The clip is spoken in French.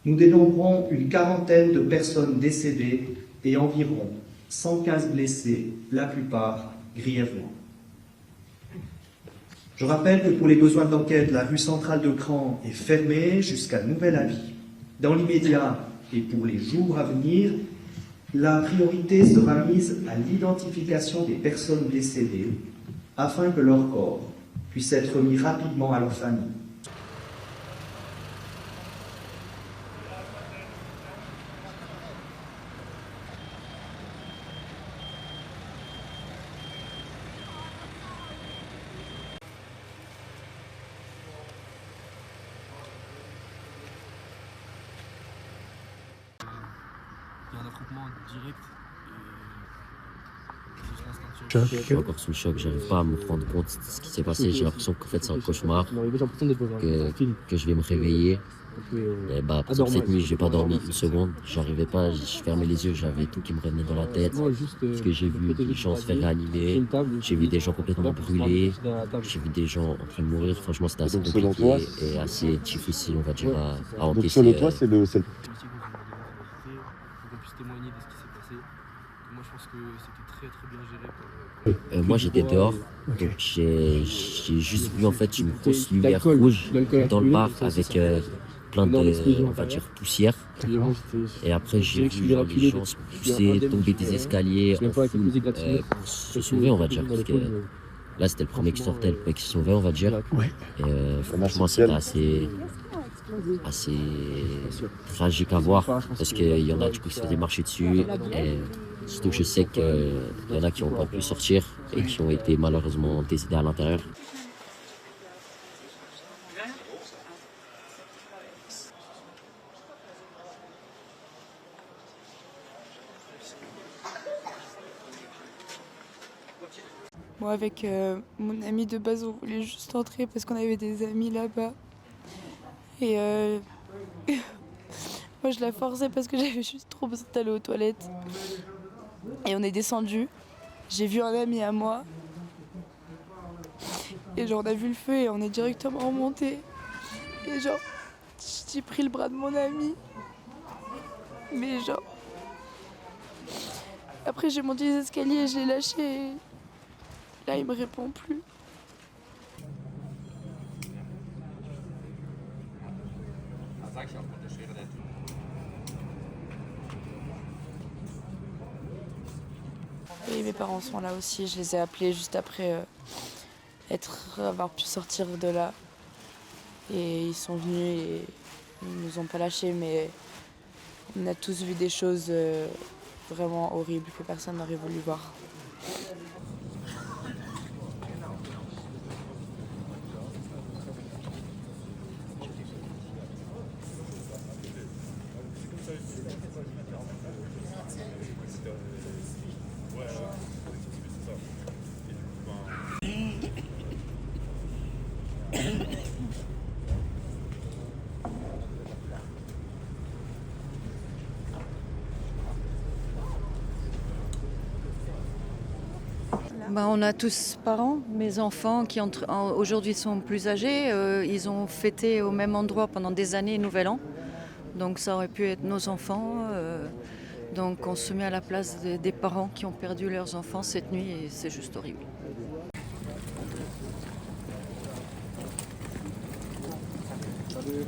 Nous dénombrons une quarantaine de personnes décédées et environ 115 blessés, la plupart grièvement. Je rappelle que pour les besoins d'enquête, la rue centrale de Cran est fermée jusqu'à nouvel avis. Dans l'immédiat et pour les jours à venir, la priorité sera mise à l'identification des personnes décédées afin que leur corps puisse être mis rapidement à leur famille. Il y a un affrontement direct Je suis encore sous le choc, j'arrive pas à me rendre compte de ce qui s'est passé. J'ai l'impression qu'en fait c'est un cauchemar, que je vais me réveiller. Et par exemple, cette nuit, j'ai pas dormi une seconde, j'arrivais pas, je fermais les yeux, j'avais tout qui me revenait dans la tête. Parce que j'ai vu des gens se faire réanimer, j'ai vu des gens complètement brûlés, j'ai vu des gens en train de mourir. Franchement, c'était assez compliqué et assez difficile, on va dire, à encaisser. Selon toi, c'est le. Pour qu'on puisse témoigner de ce qui s'est passé. Moi, je pense que c'était très bien géré par... Moi j'étais dehors, donc j'ai juste vu en fait une grosse lumière rouge dans le bar avec plein de, on va dire, poussière. Et après j'ai vu les gens se pousser, tomber des escaliers en foule, pour se sauver, on va dire. Parce que là c'était le premier qui sortait, le premier qui se sauvait, on va dire. Et franchement c'était assez tragique à voir, parce qu'il y en a du coup qui se faisaient marcher dessus. Et surtout que je sais qu'il y en a qui n'ont pas pu sortir et qui ont été malheureusement décédés à l'intérieur. Moi, avec mon ami de base, on voulait juste entrer parce qu'on avait des amis là-bas. Et moi, je la forçais parce que j'avais juste trop besoin d'aller aux toilettes. Et on est descendu. J'ai vu un ami à moi. Et genre, on a vu le feu et on est directement remonté. Et genre, j'ai pris le bras de mon ami. Mais genre... Après, j'ai monté les escaliers et je l'ai lâché. Et là, il me répond plus. Et mes parents sont là aussi, je les ai appelés juste après avoir pu sortir de là. Et ils sont venus et ils nous ont pas lâchés, mais on a tous vu des choses vraiment horribles que personne n'aurait voulu voir. On a tous parents, mes enfants qui aujourd'hui sont plus âgés, ils ont fêté au même endroit pendant des années Nouvel An, donc ça aurait pu être nos enfants, donc on se met à la place des parents qui ont perdu leurs enfants cette nuit et c'est juste horrible. Salut.